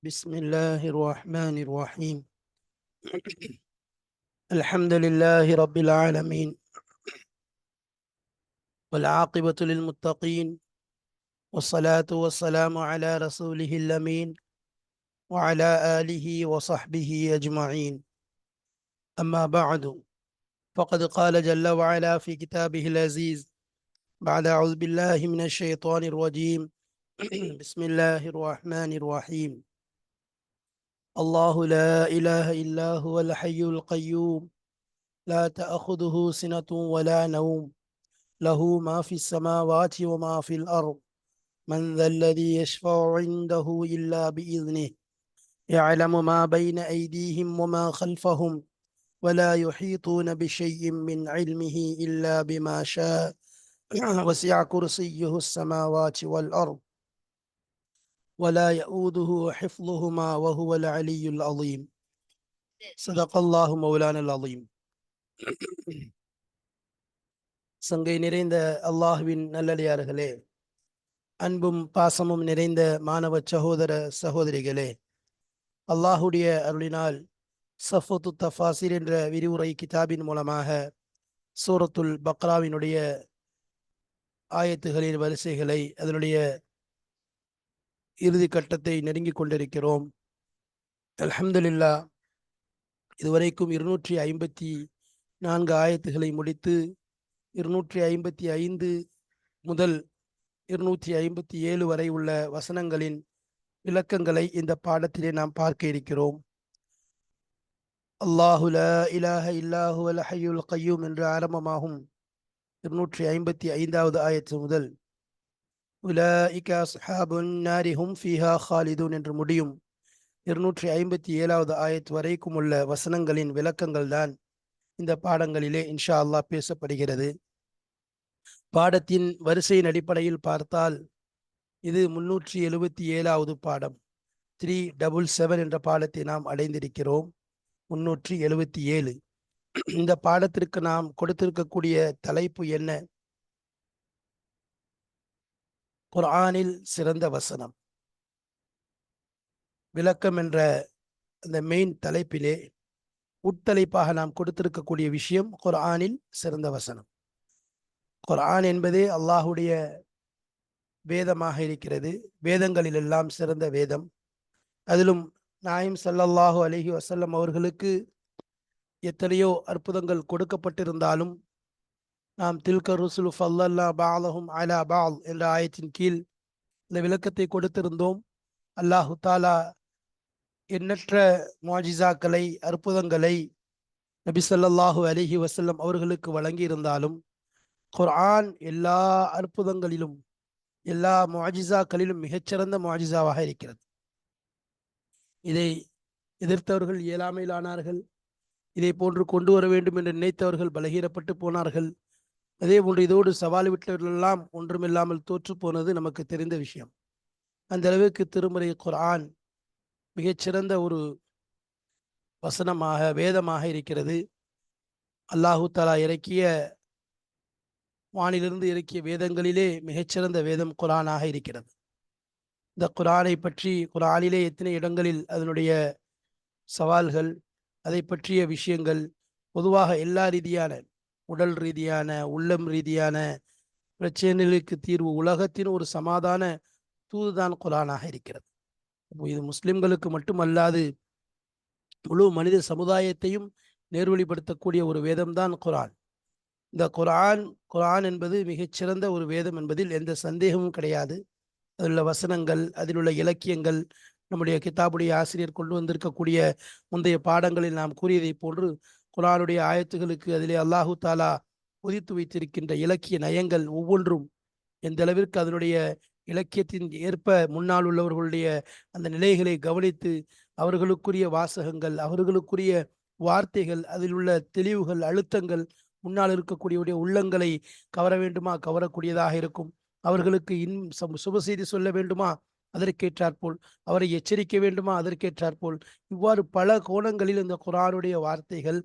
بسم الله الرحمن الرحيم. الحمد لله رب العالمين، والعاقبة للمتقين، والصلاة والسلام على رسوله الأمين وعلى آله وصحبه أجمعين. أما بعد، فقد قال جل وعلا في كتابه العزيز بعد أعوذ بالله من الشيطان الرجيم. بسم الله الرحمن الرحيم. الله لا إله إلا هو الحي القيوم، لا تأخذه سنة ولا نوم، له ما في السماوات وما في الأرض، من ذا الذي يشفع عنده إلا بإذنه، يعلم ما بين أيديهم وما خلفهم، ولا يحيطون بشيء من علمه إلا بما شاء. وسع كرسيه السماوات والأرض، ولا يؤوده حفظهما وهو العلي العظيم. صدق الله مولانا العظيم. சங்கை நிறைந்த அல்லாஹ்வின் நல்லடியார்களே, அன்பும் பாசமும் நிறைந்த மாணவ சகோதர சகோதரிகளே, அல்லாஹுடைய அருளினால் சஃபத்து தஃபாசிர் என்ற விரிவுரை கிதாபின் மூலமாக சூரத்துல் பக்ராவினுடைய ஆயத்துகளின் வரிசைகளை அதனுடைய இறுதி கட்டத்தை நெருங்கிக் கொண்டிருக்கிறோம். அல்ஹம்துலில்லாஹ், இதுவரைக்கும் 254 ஆயத்துகளை முடித்து 255 முதல் 257 வரை உள்ள வசனங்களின் விளக்கங்களை இந்த பாடத்திலே நாம் பார்க்க இருக்கிறோம். அல்லாஹு லா இலாஹ இல்லாஹு அல் ஹய்யுல் கய்யூம் என்று ஆரம்பமாகும் 255வது ஆயத்து முதல் உலாஇக அஸ்ஹாபுன் நாரி ஹும் ஃபீஹா ஹாலிதூன் என்று முடியும் 257வது ஆயத்து வரைக்கும் உள்ள வசனங்களின் விளக்கங்கள் தான் இந்த பாடங்களிலே இன்ஷா அல்லாஹ் பேசப்படுகிறது. பாடத்தின் வரிசையின் அடிப்படையில் பார்த்தால் இது 377வது பாடம். 377 என்ற பாடத்தை நாம் அடைந்திருக்கிறோம். 377. இந்த பாடத்திற்கு நாம் கொடுத்திருக்கக்கூடிய தலைப்பு என்ன? குர்ஆனில் சிறந்த வசனம். விளக்கம் என்ற அந்த மெயின் தலைப்பிலே உட்தலைப்பாக நாம் கொடுத்திருக்கக்கூடிய விஷயம் குர்ஆனில் சிறந்த வசனம். குர்ஆன் என்பதே அல்லாஹுடைய வேதமாக இருக்கிறது. வேதங்களில் எல்லாம் சிறந்த வேதம். அதிலும் நாயிம் ஸல்லல்லாஹு அலைஹி வஸல்லம் அவர்களுக்கு எத்தனையோ அற்புதங்கள் கொடுக்கப்பட்டிருந்தாலும் நாம் தில்க ருசுலு ஃபல்லல்லா பஅலஹும் அலா பஅல் என்ற ஆயத்தின் கீழ் இந்த விளக்கத்தை கொடுத்திருந்தோம். அல்லாஹு தாலா எண்ணற்ற முஅஜிசாக்களை, அற்புதங்களை நபி ஸல்லல்லாஹு அலைஹி வஸல்லம் அவர்களுக்கு வழங்கி இருந்தாலும் குர்ஆன் எல்லா அற்புதங்களிலும், எல்லா முஅஜிசாக்களிலும் மிகச்சிறந்த முஅஜிசாவாக இருக்கிறது. இதை எதிர்த்தவர்கள் இயலாமையிலானார்கள். இதை போன்று கொண்டு வர வேண்டும் என்று நினைத்தவர்கள் பலகீனப்பட்டு போனார்கள். அதே போன்று இதோடு சவால் விட்டவர்களெல்லாம் ஒன்றுமில்லாமல் தோற்று போனது நமக்கு தெரிந்த விஷயம். அந்த அளவுக்கு திருமறை குர்ஆன் மிகச்சிறந்த ஒரு வசனமாக, வேதமாக இருக்கிறது. அல்லாஹு தஆலா இறக்கிய, வானிலிருந்து இறக்கிய வேதங்களிலே மிகச்சிறந்த வேதம் குர்ஆனாக இருக்கிறது. இந்த குர்ஆனை பற்றி குர்ஆனிலே எத்தனை இடங்களில் அதனுடைய சவால்கள், அதை பற்றிய விஷயங்கள், பொதுவாக எல்லா ரீதியான, உடல் ரீதியான, உள்ளம் ரீதியான பிரச்சனைகளுக்கு தீர்வு, உலகத்தின் ஒரு சமாதான தூதுதான் குர்ஆனாக இருக்கிறது. இது முஸ்லிம்களுக்கு மட்டுமல்லாது முழு மனித சமுதாயத்தையும் நேர்வழிப்படுத்தக்கூடிய ஒரு வேதம்தான் குர்ஆன். இந்த குர்ஆன் என்பது மிகச்சிறந்த ஒரு வேதம் என்பதில் எந்த சந்தேகமும் கிடையாது. அதிலுள்ள வசனங்கள், அதிலுள்ள இலக்கியங்கள், நம்முடைய கிதாபுடைய ஆசிரியர் கொண்டு வந்திருக்கக்கூடிய முந்தைய பாடங்களில் நாம் கூறியதை போன்று குர்ஆனுடைய ஆயத்துகளுக்கு அதிலே அல்லாஹு தாலா பொதித்து வைத்திருக்கின்ற இலக்கிய நயங்கள் ஒவ்வொன்றும் எந்த அளவிற்கு அதனுடைய இலக்கியத்தின் ஏற்ப முன்னால் உள்ளவர்களுடைய அந்த நிலைகளை கவனித்து அவர்களுக்குரிய வாசகங்கள், அவர்களுக்குரிய வார்த்தைகள், அதில் உள்ள தெளிவுகள், அழுத்தங்கள் முன்னால் இருக்கக்கூடிய உள்ளங்களை கவர வேண்டுமா கவரக்கூடியதாக இருக்கும். அவர்களுக்கு சுப செய்தி சொல்ல வேண்டுமா அதற்கேற்றாற்போல், அவரை எச்சரிக்க வேண்டுமா அதற்கேற்றாற்போல், இவ்வாறு பல கோணங்களில் இந்த குர்ஆனுடைய வார்த்தைகள்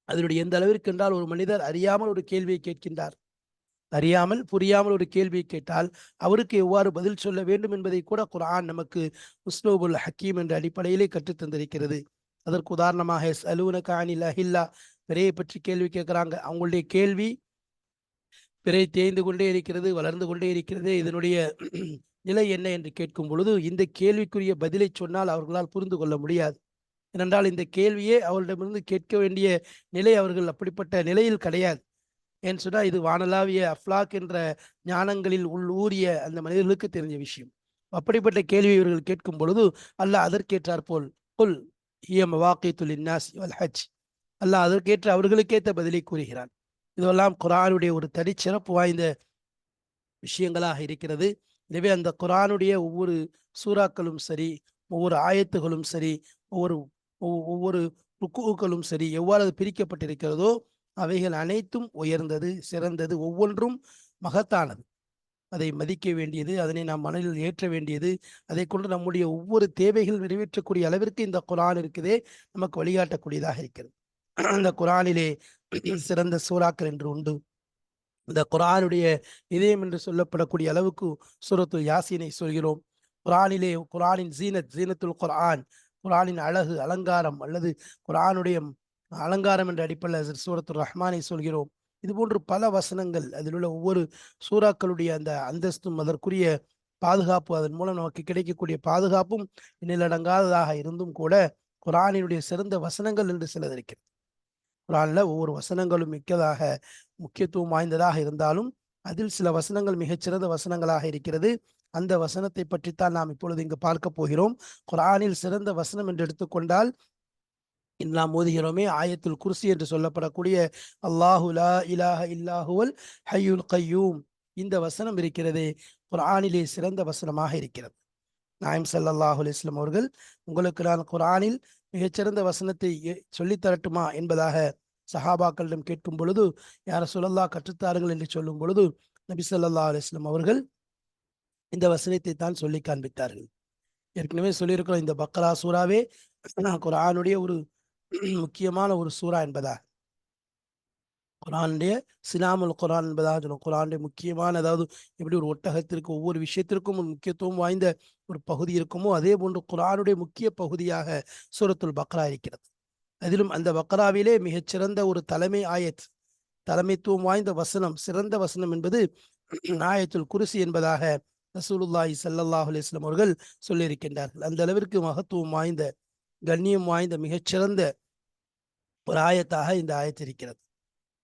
அதனுடைய எந்த அளவிற்கு என்றால் ஒரு மனிதர் அறியாமல் ஒரு கேள்வியை கேட்கின்றார். அறியாமல் புரியாமல் ஒரு கேள்வியை கேட்டால் அவருக்கு எவ்வாறு பதில் சொல்ல வேண்டும் என்பதை கூட குர்ஆன் நமக்கு உஸ்லூபுல் ஹக்கீம் என்ற அடிப்படையிலே கற்றுத் தந்திருக்கிறது. அதற்கு உதாரணமாக யஸ்அலூனக அனில் அஹில்லா, பிறையை பற்றி கேள்வி கேட்கிறாங்க. அவங்களுடைய கேள்வி பிறை தேய்ந்து கொண்டே இருக்கிறது, வளர்ந்து கொண்டே இருக்கிறது, இதனுடைய நிலை என்ன என்று கேட்கும் பொழுது இந்த கேள்விக்குரிய பதிலை சொன்னால் அவர்களால் புரிந்து கொள்ள முடியாது. ஏனென்றால் இந்த கேள்வியே அவர்களிடமிருந்து கேட்க வேண்டிய நிலை அவர்கள் அப்படிப்பட்ட நிலையில் கிடையாது. ஏன்னு சொன்னா இது வானளாவிய அஃப்லாக் என்ற ஞானங்களில் ஊறிய அந்த மனிதர்களுக்கு தெரிஞ்ச விஷயம். அப்படிப்பட்ட கேள்வி இவர்கள் கேட்கும் பொழுது அல்லாஹ் அதற்கேற்றார் போல் குல் ஹிய மவாக்கீத்து லின்னாஸ் வல் ஹஜ், அல்லாஹ் அதற்கேற்ற அவர்களுக்கேற்ற பதிலை கூறுகிறான். இதெல்லாம் குர்ஆனுடைய ஒரு தனிச்சிறப்பு வாய்ந்த விஷயங்களாக இருக்கிறது. எனவே அந்த குர்ஆனுடைய ஒவ்வொரு சூறாக்களும் சரி, ஒவ்வொரு ஆயத்துகளும் சரி, ஒவ்வொரு ஒவ்வொரு ருக்குகளும் சரி, எவ்வாறு அது பிரிக்கப்பட்டிருக்கிறதோ அவைகள் அனைத்தும் உயர்ந்தது, சிறந்தது, ஒவ்வொன்றும் மகத்தானது. அதை மதிக்க வேண்டியது, அதனை நாம் மனதில் ஏற்ற வேண்டியது, அதை கொண்டு நம்முடைய ஒவ்வொரு தேவைகள் நிறைவேற்றக்கூடிய அளவிற்கு இந்த குர்ஆன் இருக்குதே நமக்கு வழிகாட்டக்கூடியதாக இருக்கிறது. இந்த குர்ஆனிலே சிறந்த சூறாக்கள் என்று உண்டு. இந்த குர்ஆனுடைய இதயம் என்று சொல்லப்படக்கூடிய அளவுக்கு சூரத்துல் யாசீனை சொல்கிறோம். குர்ஆனிலே குர்ஆனின் ஜீனத்துல் குர்ஆன், குர்ஆனின் அழகு அலங்காரம் அல்லது குர்ஆனுடைய அலங்காரம் என்ற அடிப்படையில் சூரத்துல் ரஹ்மானை சொல்கிறோம். இதுபோன்று பல வசனங்கள், அதில் உள்ள ஒவ்வொரு சூறாக்களுடைய அந்த அந்தஸ்தும் அதற்குரிய பாதுகாப்பு, அதன் மூலம் நமக்கு கிடைக்கக்கூடிய பாதுகாப்பும் எண்ணிலடங்காததாக இருந்தும் கூட குர்ஆனினுடைய சிறந்த வசனங்கள் என்று சிலது இருக்கிறது. குர்ஆன்ல ஒவ்வொரு வசனங்களும் மிக்கதாக முக்கியத்துவம் வாய்ந்ததாக இருந்தாலும் அதில் சில வசனங்கள் மிகச்சிறந்த வசனங்களாக இருக்கிறது. அந்த வசனத்தை பற்றித்தான் நாம் இப்பொழுது இங்கு பார்க்க போகிறோம். குர்ஆனில் சிறந்த வசனம் என்று எடுத்துக்கொண்டால் நாம் ஓதுகிறோமே ஆயத்துல் குர்சி என்று சொல்லப்படக்கூடிய அல்லாஹு லா இலாஹ இல்லாஹுவல் ஹய்யுல் கய்யூம், இந்த வசனம் இருக்கிறதே குர்ஆனிலே சிறந்த வசனமாக இருக்கிறது. நாயம் ஸல்லல்லாஹு அலைஹி வஸல்லம் அவர்கள், உங்களுக்கு நான் குர்ஆனில் மிகச்சிறந்த வசனத்தை சொல்லித் தரட்டுமா என்பதாக சஹாபாக்களிடம் கேட்கும் பொழுது, யார் ரசூலல்லாஹ் கற்றுத்தாருங்கள் என்று சொல்லும் பொழுது நபி ஸல்லல்லாஹு அலைஹி வஸல்லம் அவர்கள் இந்த வசனத்தை தான் சொல்லி காண்பித்தார்கள். ஏற்கனவே சொல்லியிருக்கிறோம், இந்த பக்ரா சூறாவே குர்ஆனுடைய ஒரு முக்கியமான ஒரு சூறா என்பதாக, குர்ஆனுடைய சினாமுல் குர்ஆன் என்பதாக சொல்லுவோம். குர்ஆனுடைய முக்கியமான, அதாவது எப்படி ஒரு ஒட்டகத்திற்கு ஒவ்வொரு விஷயத்திற்கும் ஒரு முக்கியத்துவம் வாய்ந்த ஒரு பகுதி இருக்குமோ அதே போன்று குர்ஆனுடைய முக்கிய பகுதியாக சூரத்துல் பக்ரா இருக்கிறது. அதிலும் அந்த பக்ராவிலே மிகச்சிறந்த ஒரு தலைமை ஆயத், தலைமைத்துவம் வாய்ந்த வசனம், சிறந்த வசனம் என்பது ஆயத்துல் குர்சி என்பதாக ரசூலுல்லாஹி ஸல்லல்லாஹு அலைஹி வஸல்லம் அவர்கள் சொல்லியிருக்கின்றார்கள். அந்த அளவிற்கு மகத்துவம் வாய்ந்த, கண்ணியம் வாய்ந்த மிகச்சிறந்த ஒரு ஆயத்தாக இந்த ஆயத்து இருக்கிறது.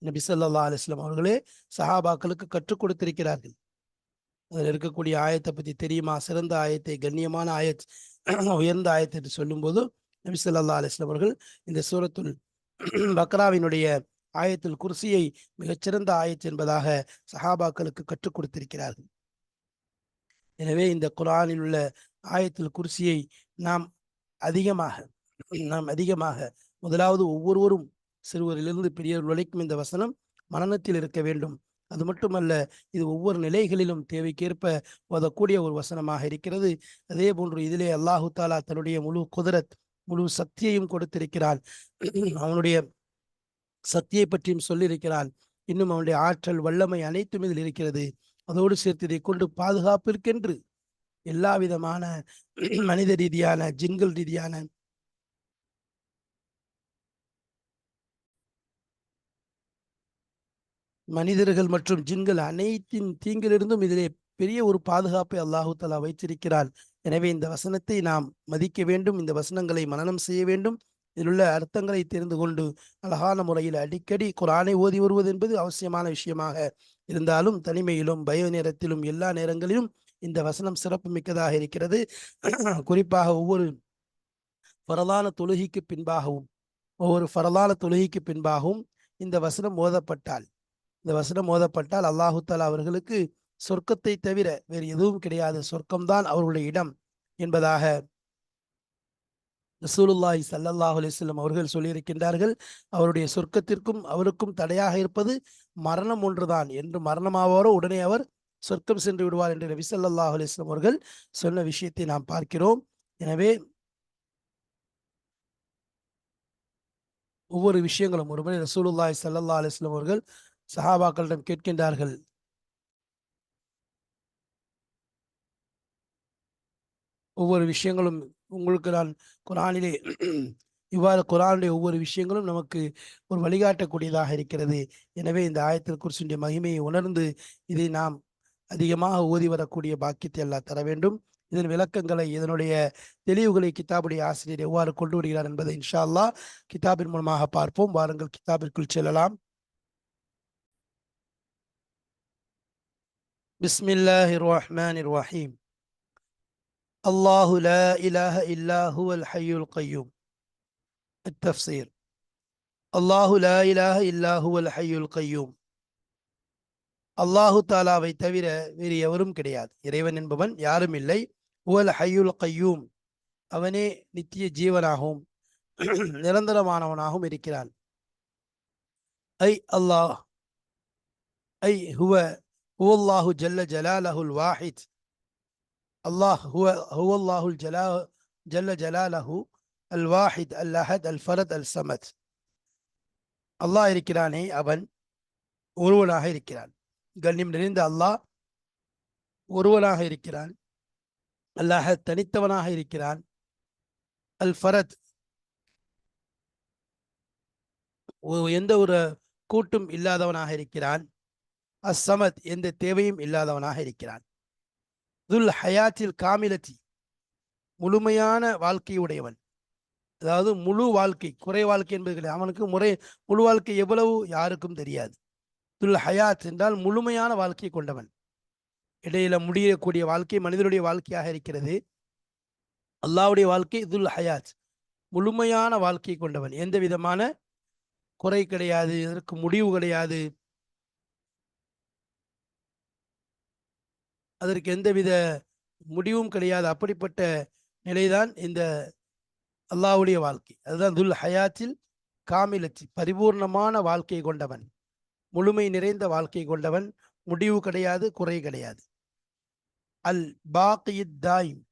நபி ஸல்லல்லாஹு அலைஹி வஸல்லம் அவர்களே சஹாபாக்களுக்கு கற்றுக் கொடுத்திருக்கிறார்கள். அதில் இருக்கக்கூடிய ஆயத்தை பற்றி தெரியுமா? சிறந்த ஆயத்தை, கண்ணியமான ஆயத், உயர்ந்த ஆயத்தை என்று சொல்லும்போது நபி ஸல்லல்லாஹு அலைஹி வஸல்லம் அவர்கள் இந்த சூரத்துல் பக்ராவினுடைய ஆயத்துல் குர்சியை மிகச்சிறந்த ஆயத் என்பதாக சஹாபாக்களுக்கு கற்றுக் கொடுத்திருக்கிறார்கள். எனவே இந்த குர்ஆனில் உள்ள ஆயத்துல் குர்சியை நாம் அதிகமாக நாம் அதிகமாக முதலாவது ஒவ்வொருவரும் சிறுவரிலிருந்து பெரியவர் வரைக்கும் இந்த வசனம் மனனத்தில் இருக்க வேண்டும். அது மட்டுமல்ல, இது ஒவ்வொரு நிலைகளிலும் தேவைக்கேற்ப ஓதக்கூடிய ஒரு வசனமாக இருக்கிறது. அதே போன்று இதிலே அல்லாஹு தாலா தன்னுடைய முழு குதரத், முழு சக்தியையும் கொடுத்திருக்கிறான். அவனுடைய சக்தியை பற்றியும் சொல்லியிருக்கிறான். இன்னும் அவனுடைய ஆற்றல், வல்லமை அனைத்தும் இதில் இருக்கிறது. அதோடு சேர்த்து இதை கொண்டு பாதுகாப்பிற்கென்று எல்லா விதமான மனித ரீதியான, ஜின்கள் ரீதியான, மனிதர்கள் மற்றும் ஜின்கள் அனைத்தின் தீங்கிலிருந்தும் இதிலே பெரிய ஒரு பாதுகாப்பை அல்லாஹு தஆலா வைத்திருக்கிறான். எனவே இந்த வசனத்தை நாம் மதிக்க வேண்டும், இந்த வசனங்களை மனனம் செய்ய வேண்டும். இதில் உள்ள அர்த்தங்களை தெரிந்து கொண்டு அழகான முறையில் அடிக்கடி குர்ஆனை ஓதி வருவது என்பது அவசியமான விஷயமாக இருந்தாலும், தனிமையிலும் பய நேரத்திலும் எல்லா நேரங்களிலும் இந்த வசனம் சிறப்பு மிக்கதாக இருக்கிறது. குறிப்பாக ஒவ்வொரு ஃபரலான தொழுகைக்கு பின்பாகவும் இந்த வசனம் ஓதப்பட்டால், அல்லாஹு தஆலா அவர்களுக்கு சொர்க்கத்தை தவிர வேறு எதுவும் கிடையாது, சொர்க்கம்தான் அவர்களுடைய இடம் என்பதாக ரசூலுல்லாஹி ஸல்லல்லாஹு அலைஹி வஸல்லம் அவர்கள் சொல்லியிருக்கின்றார்கள். அவருடைய சொர்க்கத்திற்கும் அவருக்கும் தடையாக இருப்பது மரணம் ஒன்றுதான் என்று, மரணமாவாரோ உடனே அவர் சொர்க்கம் சென்று விடுவார் என்று நபி ஸல்லல்லாஹு அலைஹி வஸல்லம் அவர்கள் சொன்ன விஷயத்தை நாம் பார்க்கிறோம். எனவே ஒவ்வொரு விஷயங்களும், ஒருமுறை ரசூலுல்லாஹி ஸல்லல்லாஹு அலைஹி வஸல்லம் அவர்கள் சஹாபாக்களிடம் கேட்கின்றார்கள், ஒவ்வொரு விஷயங்களும் உங்களுக்கு நான் குரானிலே இவ்வாறு குரானுடைய ஒவ்வொரு விஷயங்களும் நமக்கு ஒரு வழிகாட்டக்கூடியதாக இருக்கிறது. எனவே இந்த ஆயத்தில் குர்சியுடைய மகிமையை உணர்ந்து இதை நாம் அதிகமாக ஓதி வரக்கூடிய பாக்கியத்தை அல்லாஹ் தர வேண்டும். இதன் விளக்கங்களை, இதனுடைய தெளிவுகளை கிதாபுடைய ஆசிரியர் எவ்வாறு கொண்டு வருகிறார் என்பதை இன்ஷா அல்லாஹ் கிதாபின் மூலமாக பார்ப்போம். வாருங்கள் கிதாபிற்குள் செல்லலாம். பிஸ்மில்லாஹிர் ரஹ்மானிர் ரஹீம். அல்லாஹு லா இலாஹ இல்லா ஹுவல் ஹய்யுல் கய்யூம். التفسير. الله لا إله إلا هو الحي القيوم. அல்லாஹு தாலாவை தவிர வேறு எவரும் கிடையாது. இறைவன் என்பவன் யாரும் இல்லை. ஹுவல் ஹய்யுல் கய்யூம், அவனே நித்திய ஜீவனாகவும் நிரந்தரமானவனாகவும் இருக்கிறான். ஐ அல்லாஹ், ஐ ஹுவல்லாஹு ஜல்ல ஜலாலஹுல் வாஹித். அல்லாஹ் ஹுவல்லாஹுல் ஜல்ல ஜலாலஹு அல் வாஹித் அல் அஹத் அல் ஃபரத் அல் சமத். அல்லாஹ் இருக்கிறானே அவன் ஒருவனாக இருக்கிறான். கண்ணியம் நிறைந்த அல்லாஹ் ஒருவனாக இருக்கிறான். அல்லாஹ் தனித்தவனாக இருக்கிறான். அல் ஃபரத், எந்த ஒரு கூட்டும் இல்லாதவனாக இருக்கிறான். அஸ்ஸமத், எந்த தேவையும் இல்லாதவனாக இருக்கிறான். துல் ஹயாத்தில் காமிலத்தி, முழுமையான வாழ்க்கையுடையவன். அதாவது முழு வாழ்க்கை, குறை வாழ்க்கை என்பது கிடையாது. அவனுக்கு முழு வாழ்க்கை எவ்வளவு யாருக்கும் தெரியாது. துல் ஹயாத் என்றால் முழுமையான வாழ்க்கை கொண்டவன். இடையில முடியக்கூடிய வாழ்க்கை மனிதனுடைய வாழ்க்கையாக இருக்கிறது. அல்லாஹ்வுடைய வாழ்க்கை துல் ஹயாத், முழுமையான வாழ்க்கை கொண்டவன். எந்த விதமான குறை கிடையாது, இதற்கு முடிவு கிடையாது, அதற்கு எந்தவித முடிவும் கிடையாது. அப்படிப்பட்ட நிலைதான் இந்த அல்லாஹ்வுடைய வாழ்க்கை. அதுதான் துல் ஹயாத்தில் காமிலத்தி, பரிபூர்ணமான வாழ்க்கை கொண்டவன், முழுமை நிறைந்த வாழ்க்கை கொண்டவன். முடிவு கிடையாது, குறை கிடையாது. அல் பாக்கியித் தாயிம்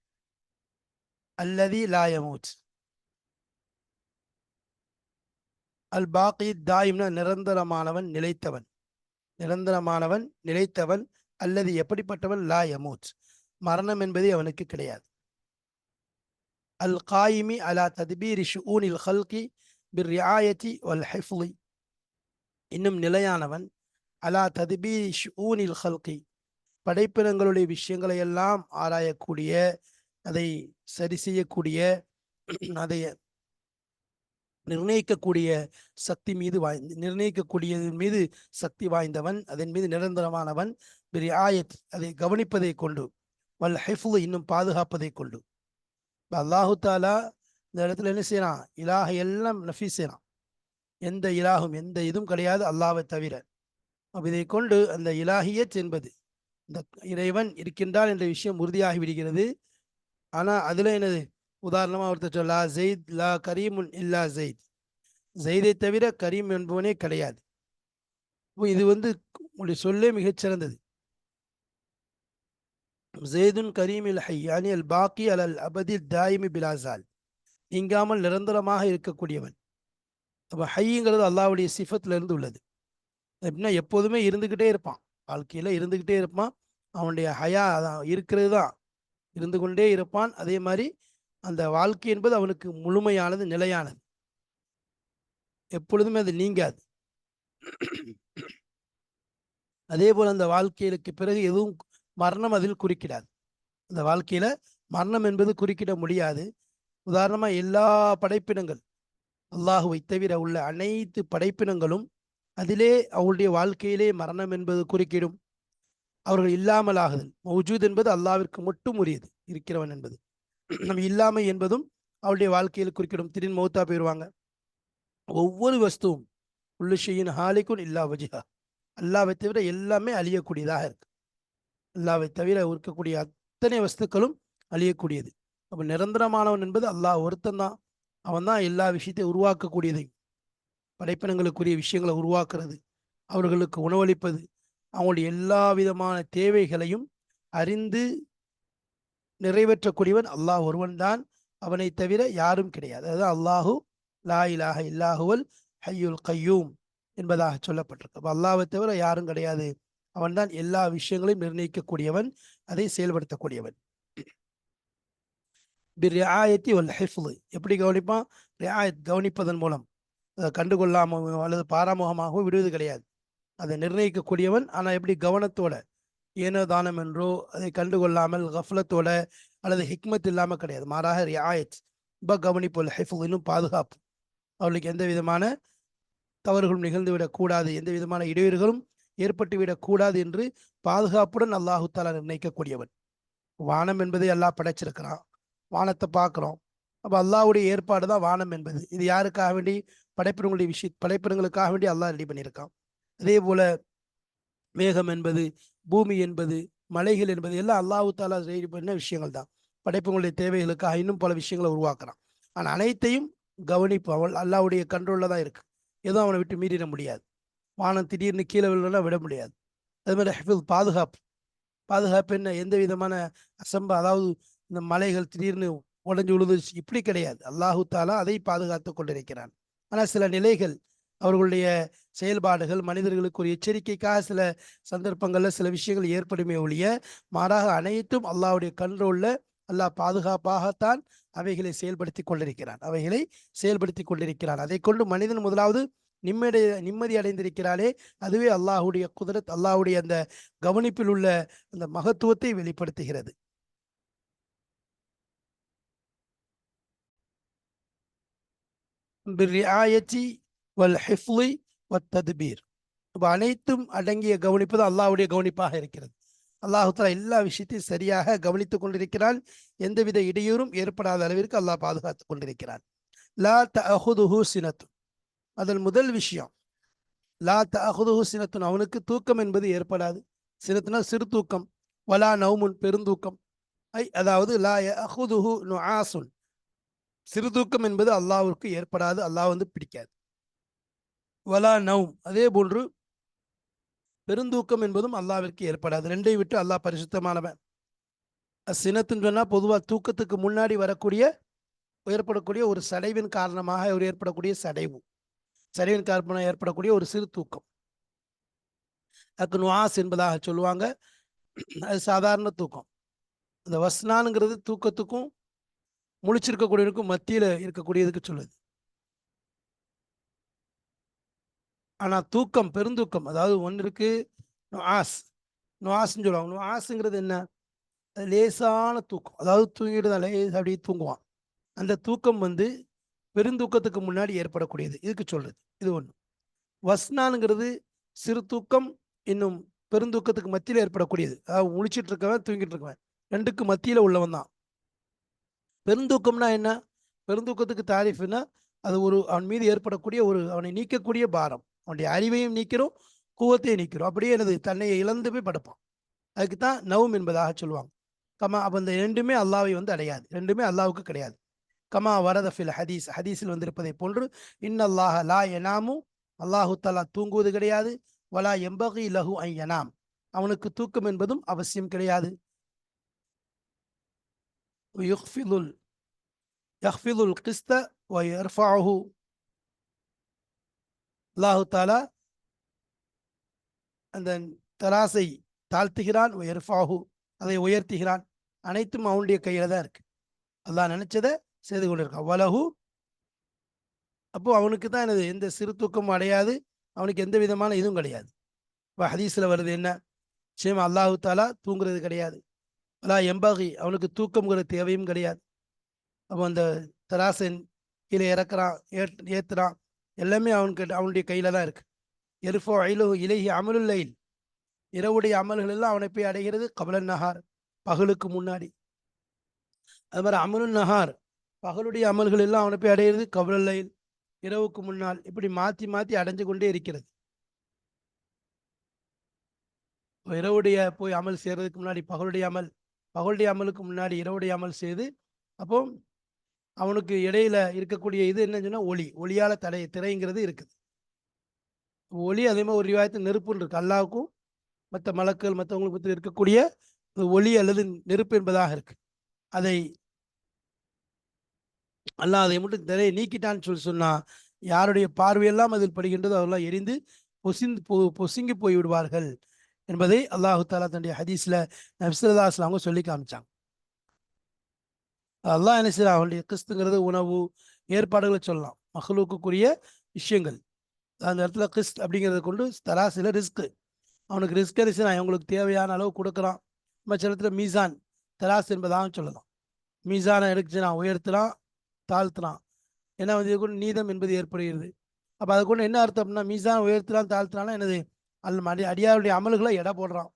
அல்லதி லா யமூத். அல் பாக்கியித் தாயிம்னா நிரந்தரமானவன், நிலைத்தவன். நிரந்தரமானவன், நிலைத்தவன். அல்லது எப்படிப்பட்டவன்? லா யமூத், மரணம் என்பதே அவனுக்கு கிடையாது. அல் காயிமி அலா தத்பீரி ஷுஊனில் ஹல்கி பிர்ரிஆயத்தி வல் ஹிஃப்லி. இன்னும் நிலையானவன். அலா தத்பீரி ஷுஊனில் ஹல்கி, படைப்பினங்களுடைய விஷயங்களை எல்லாம் ஆராயக்கூடிய, அதை சரி செய்யக்கூடிய, அதை நிர்ணயிக்கக்கூடிய சக்தி மீது நிர்ணயிக்கக்கூடியதன் மீது சக்தி வாய்ந்தவன், அதன் மீது நிரந்தரமானவன். பிரிஆயத், அதை கவனிப்பதை கொண்டு. வல் ஹிஃப்லு, இன்னும் பாதுகாப்பதை கொண்டு. அல்லாஹு தாலா இந்த இடத்துல என்ன செய்யறான்? இலாஹ எல்லாம் நஃபி செய்யறான். எந்த இலாகும், எந்த இதுவும் கிடையாது அல்லாஹ்வை தவிர. இதை கொண்டு அந்த இலாஹியத் என்பது, இந்த இறைவன் இருக்கின்றான் என்ற விஷயம் உறுதியாகி விடுகிறது. ஆனா அதுல என்னது? உதாரணமா ஒருத்தர் சொல்லா ஜெயித் லா கரீமுன் இல்லா ஜெயித், ஜெயிதை தவிர கரீம் என்பவனே கிடையாது. இது உங்களுடைய சொல்லே மிகச்சிறந்தது. ஜெய்துன் கரீமில் ஹையானி அல் பாக்கி அல் அபதி தாயிமி பிலாசால், நீங்காமல் நிரந்தரமாக இருக்கக்கூடியவன். அப்போ ஹைங்கிறது அல்லாஹ்வுடைய சிஃபத்துல இருந்து உள்ளது. எப்படின்னா எப்போதுமே இருந்துகிட்டே இருப்பான், வாழ்க்கையில இருந்துகிட்டே இருப்பான். அவனுடைய ஹயா இருக்கிறது தான், இருந்து கொண்டே இருப்பான். அதே மாதிரி அந்த வாழ்க்கை என்பது அவனுக்கு முழுமையானது, நிலையானது, எப்பொழுதுமே அது நீங்காது. அதே போல அந்த வாழ்க்கைக்கு பிறகு எதுவும் மரணம் அதில் குறுக்கிடாது. அந்த வாழ்க்கையில மரணம் என்பது குறுக்கிட முடியாது. உதாரணமா எல்லா படைப்பினங்கள், அல்லாஹுவை தவிர உள்ள அனைத்து படைப்பினங்களும் அதிலே அவருடைய வாழ்க்கையிலே மரணம் என்பது குறுக்கிடும். அவர்கள் இல்லாமலாகுதல், மௌஜூத் என்பது அல்லாவிற்கு மட்டும் உரியது, இருக்கிறவன் என்பது. நம்ம இல்லாமை என்பதும் அவருடைய வாழ்க்கையில் குறுக்கிடும். திடீர்னு மௌத்தா போயிடுவாங்க. ஒவ்வொரு வஸ்துவும் உள்ளு ஷையின் ஹாலிக்குன் இல்லா வஜிஹா, அல்லாவை தவிர எல்லாமே அழியக்கூடியதாக இருக்கு. அல்லாவை தவிர இருக்கக்கூடிய அத்தனை வஸ்துக்களும் அழியக்கூடியது. அப்போ நிரந்தரமானவன் என்பது அல்லாஹ் ஒருத்தன் தான். அவன் தான் எல்லா விஷயத்தையும் உருவாக்கக்கூடியதை, படைப்பினங்களுக்குரிய விஷயங்களை உருவாக்குறது, அவர்களுக்கு உணவளிப்பது, அவங்களுடைய எல்லா விதமான தேவைகளையும் அறிந்து நிறைவேற்றக்கூடியவன் அல்லாஹ் ஒருவன் தான். அவனை தவிர யாரும் கிடையாது. அதுதான் அல்லாஹு லா இலாஹ இல்லாஹுவல் ஹய்யுல் கய்யூம் என்பதாக சொல்லப்பட்டிருக்கு. அப்போ அல்லாஹ்வை தவிர யாரும் கிடையாது. அவன்தான் எல்லா விஷயங்களையும் நிர்ணயிக்கக்கூடியவன், அதை செயல்படுத்தக்கூடியவன். பிரியாயத்தி வல் ஹிஃப்லு, எப்படி கவனிப்பான்? ரியாயத், கவனிப்பதன் மூலம். அதை கண்டுகொள்ளாம அல்லது பாராமுகமாகவும் விடுவது கிடையாது. அதை நிர்ணயிக்கக்கூடியவன். ஆனால் எப்படி? கவனத்தோட, ஏனோ தானம் என்றோ அதை கண்டுகொள்ளாமல் கஃப்லத்தோட அல்லது ஹிக்மத் இல்லாமல் கிடையாது. மாறாக ரியாயத், கவனிப்பு, ஹிஃபுல், இன்னும் பாதுகாப்பு. அவர்களுக்கு எந்த விதமான தவறுகளும் நிகழ்ந்துவிடக் கூடாது, எந்த விதமான இடையூறுகளும் ஏற்பட்டுவிடக் கூடாது என்று பாதுகாப்புடன் அல்லாஹு தாலா நிர்ணயிக்கக்கூடியவன். வானம் என்பதை அல்லாஹ் படைச்சிருக்கிறான், வானத்தை பார்க்குறோம். அப்போ அல்லாஹ்வுடைய ஏற்பாடு தான் வானம் என்பது. இது யாருக்காக வேண்டி? படைப்பினங்களுக்காக வேண்டி அல்லாஹ் ரெடி பண்ணியிருக்கான். அதே போல மேகம் என்பது, பூமி என்பது, மலைகள் என்பது எல்லாம் அல்லாஹு தாலா ரெடி பண்ண விஷயங்கள் தான். படைப்புகளுடைய தேவைகளுக்காக இன்னும் பல விஷயங்களை உருவாக்குறான். ஆனால் அனைத்தையும் கவனிப்பு அவள் அல்லாஹ்வுடைய கண்ட்ரோலில் தான் இருக்கு. எதுவும் அவனை விட்டு மீறிட முடியாது. வானம் திடீர்னு கீழே விழலாம் விட முடியாது. அது மாதிரி ஹிஃபில், பாதுகாப்பு. பாதுகாப்பு என்ன? எந்த விதமான அதாவது இந்த மலைகள் திடீர்னு உடஞ்சி விழுந்துச்சு இப்படி கிடையாது. அல்லாஹு தாலா அதை பாதுகாத்து கொண்டிருக்கிறான். ஆனால் சில நிலைகள், அவர்களுடைய செயல்பாடுகள் மனிதர்களுக்கு ஒரு எச்சரிக்கைக்காக சில சந்தர்ப்பங்களில் சில விஷயங்கள் ஏற்படுமே ஒழிய, மாறாக அனைத்தும் அல்லாஹ்வுடைய கண்ட்ரோலில் அல்லாஹ் பாதுகாப்பாகத்தான் அவைகளை செயல்படுத்தி கொண்டிருக்கிறான். அதை கொண்டு மனிதன் முதலாவது நிம்மதி அடைந்திருக்கிறாளே, அதுவே அல்லாஹுடைய குதிரத், அல்லாஹுடைய அந்த கவனிப்பில் உள்ள அந்த மகத்துவத்தை வெளிப்படுத்துகிறது. இப்போ அனைத்தும் அடங்கிய கவனிப்பு தான் அல்லாஹ்வுடைய கவனிப்பாக இருக்கிறது. அல்லாஹு தஆலா எல்லா விஷயத்தையும் சரியாக கவனித்துக் கொண்டிருக்கிறான். எந்தவித இடையூறும் ஏற்படாத அளவிற்கு அல்லாஹ் பாதுகாத்துக் கொண்டிருக்கிறான். லா தஅஹுதுஹு சினத்துன், அதில் முதல் விஷயம் லா தஅஹுதுஹு சினத்துன், அவனுக்கு தூக்கம் என்பது ஏற்படாது. சினத்துனா சிறு தூக்கம். வலா நௌமுன், பெருந்தூக்கம். அதாவது லா யஅஹுதுஹு நுஆசுன், சிறு தூக்கம் என்பது அல்லாஹ்வுக்கு ஏற்படாது, அல்லாஹ் பிடிக்காது. வலா நௌம், அதே போன்று பெருந்தூக்கம் என்பதும் அல்லாஹ்விற்கு ஏற்படாது. ரெண்டை விட்டு அல்லாஹ் பரிசுத்தமானவன். சினத்துன்னு சொன்னா பொதுவாக தூக்கத்துக்கு முன்னாடி ஏற்படக்கூடிய ஒரு சடைவின் காரணமாக ஏற்படக்கூடிய சடைவின் காரணமாக ஏற்படக்கூடிய ஒரு சிறு தூக்கம், அதுக்கு நுஆஸ் என்பதாக சொல்லுவாங்க. அது சாதாரண தூக்கம். இந்த வஸ்னானுங்கிறது தூக்கத்துக்கும் முழிச்சிருக்கக்கூடியதுக்கும் மத்தியில் இருக்கக்கூடியதுக்கு சொல்லுது. ஆனால் தூக்கம், பெருந்தூக்கம், அதாவது ஒன்று இருக்கு நுஆஸ்ன்னு சொல்லுவாங்க. நுஆஸுங்கிறது என்ன? லேசான தூக்கம், அதாவது தூங்கிட்டு தான் லேஸ் அப்படியே தூங்குவான். அந்த தூக்கம் பெருந்தூக்கத்துக்கு முன்னாடி ஏற்படக்கூடியது, இதுக்கு சொல்றது. இது ஒன்று. வஸ்னானுங்கிறது சிறு தூக்கம், இன்னும் பெருந்தூக்கத்துக்கு மத்தியில் ஏற்படக்கூடியது. அதாவது முழிச்சிட்டு இருக்கவன் தூங்கிட்டு இருக்கவன் ரெண்டுக்கு மத்தியில் உள்ளவன் தான். பெருந்தூக்கம்னா என்ன? பெருந்தூக்கத்துக்கு தாரிஃப்னா அது அவன் மீது ஏற்படக்கூடிய அவனை நீக்கக்கூடிய பாரம். அவனுடைய அறிவையும் நீக்கிறோம், கூவத்தையும் நீக்கிறோம். அப்படியே தன்னை இழந்து போய் படுப்பான். அதுக்கு தான் நவும் என்பதாக சொல்லுவாங்க. அப்போ இந்த ரெண்டுமே அல்லாஹ்வை அடையாது, ரெண்டுமே அல்லாஹ்வுக்கு கிடையாது. கமா வரத ஃபில் ஹதீஸில் வந்திருப்பதை போன்று, இன்னல்லாஹ லா யனாமு, அல்லாஹு தஆலா தூங்குவது கிடையாது. வலா யம்பகி லஹு அன் யனாம், அவனுக்கு தூக்கம் என்பதும் அவசியம் கிடையாது. யஹ்ஃபிதுல் கிஸ்த வ யர்ஃபஉஹு, அல்லாஹு தஆலா அந்த தராசை தாழ்த்துகிறான், யர்ஃபஉஹு, அதை உயர்த்துகிறான். அனைத்தும் அவனுடைய கையில தான் இருக்கு. அல்லாஹ் நினைச்சதை செய்து கொண்டிருக்கான். வலஹு, அப்போ அவனுக்கு தான் எந்த சிறு தூக்கமும் அடையாது, அவனுக்கு எந்த விதமான இதுவும் கிடையாது. இப்போ ஹதீஸில் வருது என்ன? நிச்சயமா அல்லாஹு தாலா தூங்குறது கிடையாது. அல்லா எம்பாகி, அவனுக்கு தூக்கம்ங்கிற தேவையும் கிடையாது. அப்போ அந்த தராசன் கீழே இறக்குறான், ஏற்றுறான், எல்லாமே அவனுடைய கையில தான் இருக்கு. எருஃபோ ஐலுஹு இலைஹி அமலுல்லைல், இரவுடைய அமல்கள் எல்லாம் அவனை போய் அடைகிறது. கபலன் நஹார், பகலுக்கு முன்னாடி. அது மாதிரி அமலுன் நஹார், பகலுடைய அமல்கள் எல்லாம் அவனை போய் அடைகிறது கபலல்லைல், இரவுக்கு முன்னால். இப்படி மாற்றி மாற்றி அடைஞ்சு கொண்டே இருக்கிறது. இரவுடைய போய் அமல் செய்யறதுக்கு முன்னாடி பகலுடைய அமலுக்கு முன்னாடி இரவுடைய அமல் செய்து, அப்போ அவனுக்கு இடையில இருக்கக்கூடிய இது என்னன்னு சொன்னா ஒளியால திரைங்கிறது இருக்குது. ஒளி அதே மாதிரி ஒரு ரிவாயத்தில் நெருப்புன்னு இருக்கு. அல்லாவுக்கும் மற்ற மலக்குகள் மற்றவங்களுக்கு பற்றி இருக்கக்கூடிய ஒளி அல்லது நெருப்பு என்பதாக இருக்கு. அதை அல்லாஹ் அதை மட்டும் திரையை நீக்கிட்டான்னு சொன்னா, யாருடைய பார்வையெல்லாம் அதில் படுகின்றதோ அவரெல்லாம் எரிந்து பொசுங்கி போய் விடுவார்கள் என்பதை அல்லாஹு தாலா தன்னுடைய ஹதீஸ்ல நபி ஸல்லல்லாஹு அலைஹி வஸல்லம் சொல்லி காமிச்சாங்க. அல்லாஹ் என்ன செய்யறான், அவனுடைய கிறிஸ்துங்கிறது உணவு ஏற்பாடுகளை சொல்லலாம், மகளுக்குரிய விஷயங்கள். அந்த இடத்துல கிறிஸ்ட் அப்படிங்கிறத கொண்டு தராசில ரிஸ்க், அவனுக்கு ரிஸ்க் என்ன செய்யறான், அவங்களுக்கு தேவையான அளவு கொடுக்குறான். மற்ற இடத்துல மீசான் தராசு என்பதாக சொல்லலாம். மீசானை எடுத்துச்சுனா உயர்த்துறான், தாழ்த்துறான். ஏன்னா வந்து இது கூட நீதம் என்பது ஏற்படுகிறது. அப்போ அது கொண்டு என்ன அர்த்தம் அப்படின்னா, மீசான் உயர்த்துறான் தாழ்த்துறான்னா என்னது, அடியாருடைய அமல்களை எடை போடுறான்.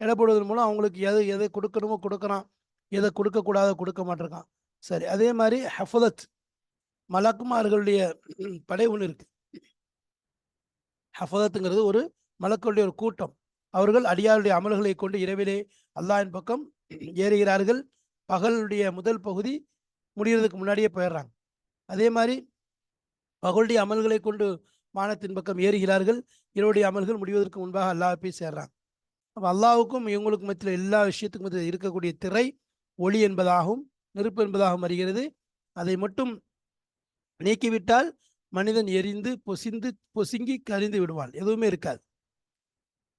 எடை போடுவதன் மூலம் அவங்களுக்கு எது எதை கொடுக்கணுமோ கொடுக்குறான், எதை கொடுக்கக்கூடாதோ கொடுக்க மாட்டிருக்கான். சரி, அதே மாதிரி ஹஃபலத், மலக்குமார்களுடைய படை ஒன்று இருக்கு. ஹஃபலத்துங்கிறது ஒரு மலக்களுடைய ஒரு கூட்டம். அவர்கள் அடியாருடைய அமல்களை கொண்டு இரவிலே அல்லாஹ்வின் பக்கம் ஏறுகிறார்கள். பகலுடைய முதல் பகுதி முடிகிறதுக்கு முன்னாடியே போயிடுறாங்க. அதே மாதிரி பகலுடைய அமல்களை கொண்டு வானத்தின் பக்கம் ஏறுகிறார்கள். இரவுடைய அமல்கள் முடிவதற்கு முன்பாக அல்லாஹ் போய் சேர்றாங்க. அப்போ அல்லாஹ்வுக்கும் இவங்களுக்கும் மத்தியில் எல்லா விஷயத்துக்கும் மத்தியில் இருக்கக்கூடிய திரை ஒளி என்பதாகவும் நெருப்பு என்பதாகவும் வருகிறது. அதை மட்டும் நீக்கிவிட்டால் மனிதன் எரிந்து பொசுங்கி கரிந்து விடுவான், எதுவுமே இருக்காது.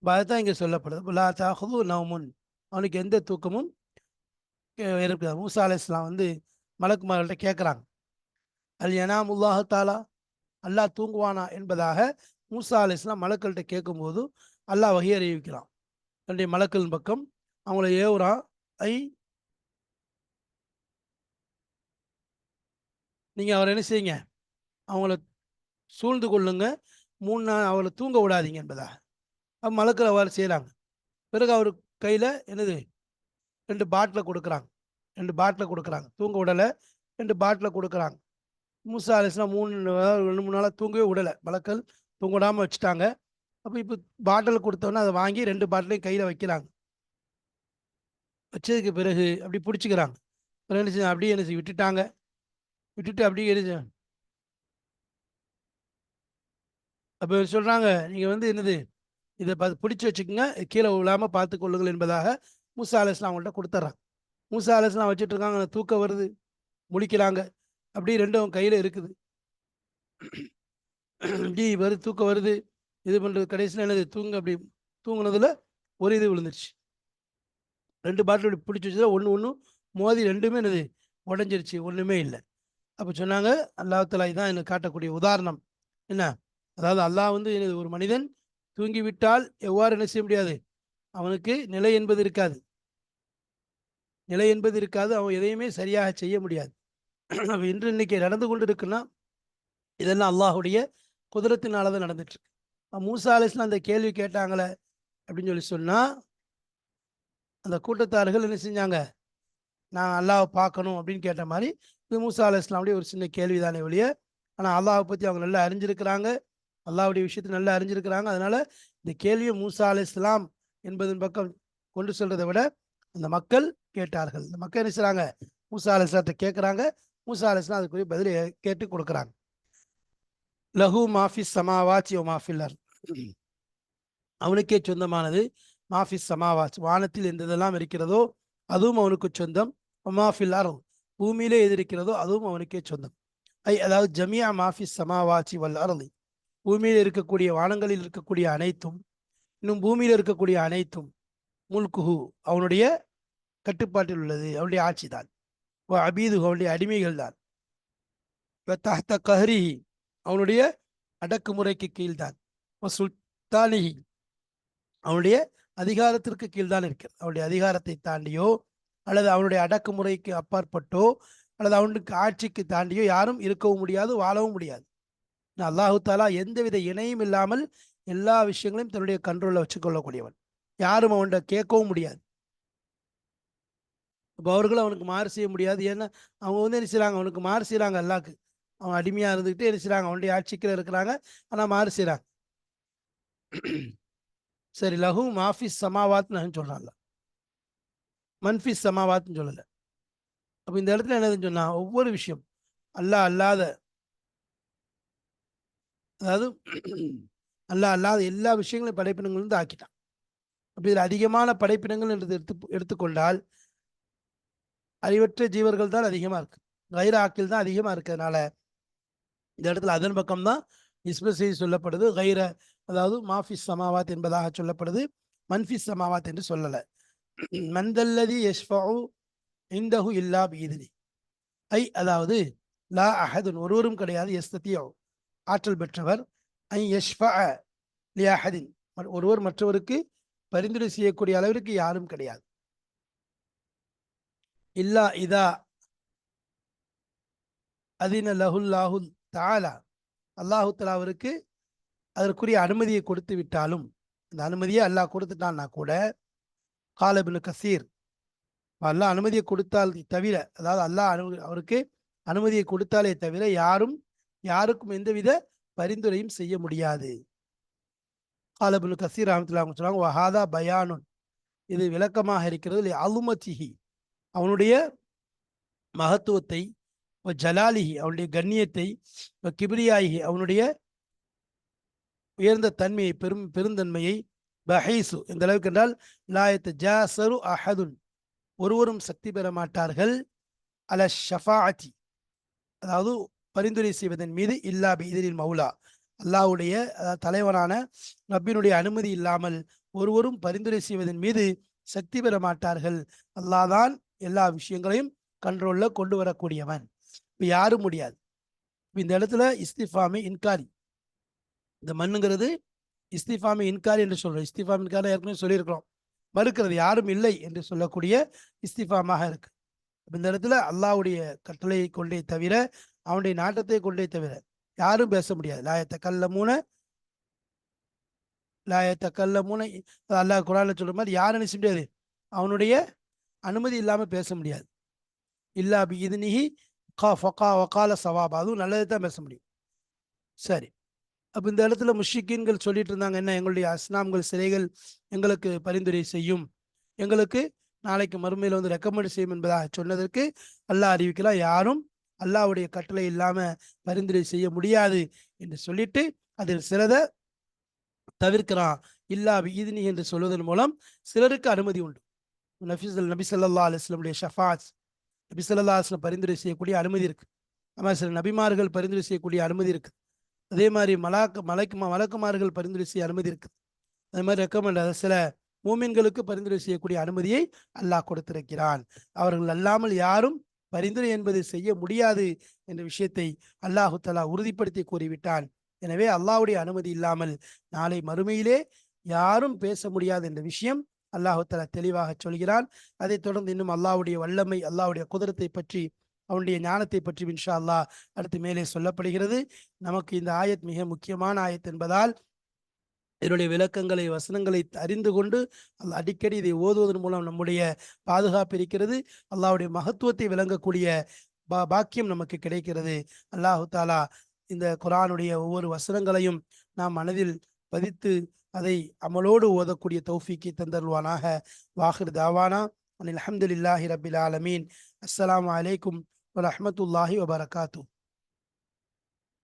அதுதான் இங்கே சொல்லப்படுது. லா தாஹுது நௌமுன், அவனுக்கு எந்த தூக்கமும் இருக்காது. மூசா அலைஹிஸ்ஸலாம் வந்து மலக்குமார்கள்ட்ட கேட்குறாங்க, அல் யனாமுல்லாஹு தாலா, அல்லாஹ் தூங்குவானா என்பதாக மூசா அலைஹிஸ்ஸலாம் மலக்கள்கிட்ட கேட்கும்போது அல்லாஹ் வஹி அறிவிக்கிறான். தன்னுடைய மலக்களின் பக்கம் அவங்கள ஏவுறான். ஐ, நீங்கள் அவரை என்ன செய்யுங்க, அவங்கள சூழ்ந்து கொள்ளுங்க, 3 நாள் அவளை தூங்க விடாதீங்க என்பதாக. அப்போ மலக்கள் அவ்வாறு செய்கிறாங்க. பிறகு அவர் கையில் என்னது, 2 பாட்டில் கொடுக்குறாங்க. 2 பாட்டில் கொடுக்குறாங்க, தூங்க விடலை. 2 பாட்டில் கொடுக்குறாங்க. மூசா அலைஹிஸ்ஸலாம் 2-3 நாளாக தூங்கவே விடலை, மலக்கள் தூங்க விடாமல் வச்சுட்டாங்க. அப்போ இப்போ பாட்டில் கொடுத்தோன்னே அதை வாங்கி 2 பாட்டிலையும் கையில் வைக்கிறாங்க. வச்சதுக்கு பிறகு அப்படி பிடிச்சிக்கிறாங்க. என்ன செய்ய, அப்படியே என்ன செய்ய விட்டுட்டாங்க. விட்டுட்டு அப்படியே என்ன, அப்போ சொல்கிறாங்க, நீங்கள் வந்து என்னது, இதை பிடிச்சி வச்சுக்கோங்க, கீழே விழாமல் பார்த்து கொள்ளுங்கள் என்பதாக மூசா அலைஹிஸ்ஸலாம் அவங்கள்ட்ட கொடுத்துட்றாங்க. மூசா அலைஹிஸ்ஸலாம் வச்சுட்டு இருக்காங்க, தூக்கம் வருது, முழிக்கிறாங்க. அப்படியே 2 அவங்க கையில் இருக்குது. இப்படி தூக்கம் வருது, இது பண்ணுறது. கடைசியில் என்னது, அப்படி தூங்குனதில் ஒரு இது விழுந்துருச்சு. 2 பாட்டில் இப்படி பிடிச்சி வச்சதில் ஒன்று மோதி 2மே என்னது உடஞ்சிருச்சு, ஒன்றுமே இல்லை. அப்போ சொன்னாங்க, அல்லாஹ் தஆலா இதான் எனக்கு காட்டக்கூடிய உதாரணம். என்ன, அதாவது அல்லாஹ் வந்து ஒரு மனிதன் தூங்கிவிட்டால் எவ்வாறு என்ன செய்ய முடியாது, அவனுக்கு நிலை என்பது இருக்காது. நிலை என்பது இருக்காது, அவன் எதையுமே சரியாக செய்ய முடியாது. இன்று இன்னைக்கு நடந்து கொண்டு இருக்குன்னா இதெல்லாம் அல்லாஹுடைய குதிரத்தினால தான் நடந்துட்டு இருக்கு. மூசா அலைஹிஸ்ஸலாம் அந்த கேள்வி கேட்டாங்களே அப்படின்னு சொல்லி சொன்னால், அந்த கூட்டத்தார்கள் என்ன செஞ்சாங்க, நான் அல்லாஹ்வை பார்க்கணும் அப்படின்னு கேட்ட மாதிரி இது மூசா அலைஹிஸ்ஸலாமுடைய ஒரு சின்ன கேள்வி தானே ஒழிய, ஆனால் அல்லாஹை பற்றி அவங்க நல்லா அறிஞ்சிருக்கிறாங்க, அல்லாஹ்வுடைய விஷயத்தை நல்லா அறிஞ்சிருக்கிறாங்க. அதனால இந்த கேள்வியை மூசா அலைஹிஸ்ஸலாம் என்பதன் பக்கம் கொண்டு சொல்றதை விட அந்த மக்கள் கேட்டார்கள். இந்த மக்கள் என்ன செய்றாங்க, மூசா அலைஹிஸ்ஸலாத்தை கேட்குறாங்க. மூசா அலைஹிஸ்ஸலாம் அதுக்குரிய பதிலை கேட்டு கொடுக்குறாங்க. லஹு மாஃபிஸ் சமாவாத்தி ஒ மாஃபில் அர்த், அவனுக்கே சொந்தமானது. மாஃபிஸ் சமாவாத், வானத்தில் எந்தெல்லாம் இருக்கிறதோ அதுவும் அவனுக்கு சொந்தம். மாஃபில் அர்த், பூமியிலே எது இருக்கிறதோ அதுவும் அவனுக்கே சொந்தம். அதாவது ஜமியா மாஃபிஸ் சமாவாத்தி வல் அர்தி, பூமியில் இருக்கக்கூடிய வானங்களில் இருக்கக்கூடிய அனைத்தும், இன்னும் பூமியில் இருக்கக்கூடிய அனைத்தும், முல்குஹு, அவனுடைய கட்டுப்பாட்டில் உள்ளது, அவனுடைய ஆட்சி தான். அபீது, அவனுடைய அடிமைகள் தான். தஹ்த கஹ்ரிஹி, அவனுடைய அடக்குமுறைக்கு கீழ்தான். சுல்தானிஹி, அவனுடைய அதிகாரத்திற்கு கீழ்தான் இருக்கிறது. அவனுடைய அதிகாரத்தை தாண்டியோ அல்லது அவனுடைய அடக்குமுறைக்கு அப்பாற்பட்டோ அல்லது அவனுக்கு ஆட்சிக்கு தாண்டியோ யாரும் இருக்கவும் முடியாது, வாழவும் முடியாது. அல்லாஹு தாலா எந்தவித இணையும் இல்லாமல் எல்லா விஷயங்களையும் தன்னுடைய கண்ட்ரோலில் வச்சுக்கொள்ளக்கூடியவன். யாரும் அவன்கிட்ட கேட்கவும் முடியாது. இப்போ அவர்களும் அவனுக்கு மாறு செய்ய முடியாது. ஏன்னா அவங்க வந்து என்ன செய்கிறாங்க, அவனுக்கு மாறு செய்கிறாங்க. அல்லாஹ்க்கு அவன் அடிமையாக இருந்துக்கிட்டு என்ன செய்கிறாங்க, அவனுடைய ஆட்சிக்கில் இருக்கிறாங்க, ஆனால் மாறு செய்கிறாங்க. சரி, லஹு மாஃபிஸ் சமாவாத்னு சொல்கிறான்ல, மன்ஃபிஸ் சமாவாத்னு சொல்லலை. அப்போ இந்த இடத்துல என்னதுன்னு சொன்னால், ஒவ்வொரு விஷயம் அல்லாஹ் அல்லாத, அதாவது அல்லாஹ் அல்லாத எல்லா விஷயங்களையும் படைப்பினங்கள் வந்து ஆக்கிட்டான். அப்படி இதில் அதிகமான படைப்பினங்கள் என்று எடுத்துக்கொண்டால் அறிவற்ற ஜீவர்கள் தான் அதிகமாக இருக்கு, கைர ஆக்கில் தான் அதிகமாக இருக்கிறதுனால இந்த இடத்துல அதன் பக்கம்தான் நிஸ்பத் செய்து சொல்லப்படுது. கைர, அதாவது மாஃபிஸ் சமாவாத் என்பதாக சொல்லப்படுது, மன்ஃபிஸ் சமாவாத் என்று சொல்லலை. மந்தல்லதி யஷ்ஃபஉ இந்தஹு இல்லா பீதினி, அதாவது லா அஹதுன் ஒருவரும் கிடையாது, எஸ்தத்தியோ ஆற்றல் பெற்றவர், ஐ யஷ்ஃபஅ லி அஹதின் ஒருவர் மற்றவருக்கு பரிந்துரை செய்யக்கூடிய அளவிற்கு யாரும் கிடையாது. இல்லா இதா அதின லஹுல்லாஹுல் தஆலா அல்லாஹு தஆலா அவருக்கு அதற்குரிய அனுமதியை கொடுத்து விட்டாலும், அந்த அனுமதியை அல்லாஹ் கொடுத்துட்டான்னா கூட, கால இப்னு கசீர் அல்லாஹ் அனுமதியை கொடுத்தால் தவிர, அதாவது அல்லாஹ் அவருக்கு அனுமதியை கொடுத்தாலே தவிர யாருக்கும் எந்தவித பரிந்துரையும் செய்ய முடியாது. கால இப்னு கசீர் ரஹ்மத்துல்லாஹி அலைஹி சொல்றாங்க, வஹாதா பயானுன் இது விளக்கமாக இருக்கிறது, அலுமத்திஹி அவனுடைய மகத்துவத்தை, ஜலாலிஹி அவனுடைய கண்ணியத்தை, கிபிரியாயிஹி அவனுடைய உயர்ந்த தன்மையை, பெருந்தன்மையை, பஹீசு எந்த அளவுக்கு என்றால் லாயத் ஜாசரு அஹதுன் ஒருவரும் சக்தி பெற மாட்டார்கள், அல ஷஃபாஅத்தி அதாவது பரிந்துரை செய்வதன் மீது, இல்லா பிஇذனில் மௌலா அல்லாஹ்வுடைய தலைவனான ரப்பினுடைய அனுமதி இல்லாமல் ஒருவரும் பரிந்துரை செய்வதன் மீது சக்தி பெற மாட்டார்கள். அல்லாஹ் தான் எல்லா விஷயங்களையும் கண்ட்ரோல்ல கொண்டு வரக்கூடியவன். இப்போ யாரும் முடியாது. இந்த இடத்துல இஸ்திஃபாமி இன்காரி, இந்த மண்ணுங்கிறது இஸ்திஃபாமி இன்காரி என்று சொல்றோம். இஸ்திஃபாமி இன்காரி ஏற்கனவே சொல்லியிருக்கிறோம், மறுக்கிறது யாரும் இல்லை என்று சொல்லக்கூடிய இஸ்திஃபாமாக இருக்கு. இந்த இடத்துல அல்லாஹ்வுடைய கட்டளையை கொண்டே தவிர, அவனுடைய நாட்டத்தை கொண்டே தவிர யாரும் பேச முடியாது. லாயத்த கல்லமூன அல்லாஹ் குர்ஆன்ல சொல்ற மாதிரி யாரும் என்ன செய்ய முடியாது, அவனுடைய அனுமதி இல்லாம பேச முடியாது. இல்லா பி இதுனிஹி வகால சவாபா அதுவும் நல்லதை தான் பேச முடியும். சரி, அப்போ இந்த இடத்துல முஷ்ரிக்கீன்கள் சொல்லிட்டு இருந்தாங்க, என்ன எங்களுடைய அஸ்னாம்கள் சிலைகள் எங்களுக்கு பரிந்துரை செய்யும், எங்களுக்கு நாளைக்கு மறுமையில் வந்து ரெக்கமெண்ட் செய்யும் என்பதாக சொன்னதற்கு அல்லாஹ் அறிவிக்கலாம், யாரும் அல்லாஹ்வுடைய கட்டளை இல்லாம பரிந்துரை செய்ய முடியாது என்று சொல்லிட்டு அதில் சிலதை தவிர்க்கிறான். இல்லா பிஇذنி என்று சொல்வதன் மூலம் சிலருக்கு அனுமதி உண்டு. நபி ஸல்லல்லாஹு அலைஹி வஸல்லம் ஷஃபாஅத், நபி ஸல்லல்லாஹு அலைஹி வஸல்லம் பரிந்துரை செய்யக்கூடிய அனுமதி இருக்கு. ஆமா, சில நபிமார்கள் பரிந்துரை செய்யக்கூடிய அனுமதி இருக்கு. அதே மாதிரி மலக்குமார்கள் பரிந்துரை செய்ய அனுமதி இருக்கு. அதே மாதிரி ரெக்கமெண்ட் சில மூமின்களுக்கு பரிந்துரை செய்யக்கூடிய அனுமதியை அல்லாஹ் கொடுத்திருக்கிறான். அவர்கள் அல்லாமல் யாரும் பரிந்துரை என்பதை செய்ய முடியாது என்ற விஷயத்தை அல்லாஹு தஆலா உறுதிப்படுத்தி கூறிவிட்டான். எனவே அல்லாஹ்வுடைய அனுமதி இல்லாமல் நாளை மறுமையிலே யாரும் பேச முடியாது என்ற விஷயம் அல்லாஹு தஆலா தெளிவாக சொல்கிறான். அதைத் தொடர்ந்து இன்னும் அல்லாஹ்வுடைய வல்லமை, அல்லாஹ்வுடைய குதிரத்தை பற்றி, அவனுடைய ஞானத்தை பற்றி இன்ஷா அல்லாஹ் அடுத்து மேலே சொல்லப்படுகிறது. நமக்கு இந்த ஆயத் மிக முக்கியமான ஆயத் என்பதால் இதனுடைய விளக்கங்களை, வசனங்களை அறிந்து கொண்டு அடிக்கடி இதை ஓதுவதன் மூலம் நம்முடைய பாதுகாப்பு இருக்கிறது. அல்லாஹ்வுடைய மகத்துவத்தை விளங்கக்கூடிய பாக்கியம் நமக்கு கிடைக்கிறது. அல்லாஹு தாலா இந்த குர்ஆனுடைய ஒவ்வொரு வசனங்களையும் நாம் மனதில் பதித்து அதை அமலோடு ஓதக்கூடிய தௌஃபீக்கை தந்தருவானாக. வாஹிர் தாவானா அனில் அல்ஹம்துலில்லாஹி ரப்பில் ஆலமீன். அஸ்ஸலாமு அலைக்கும் வரஹ்மத்துல்லாஹி வபரகாத்துஹு.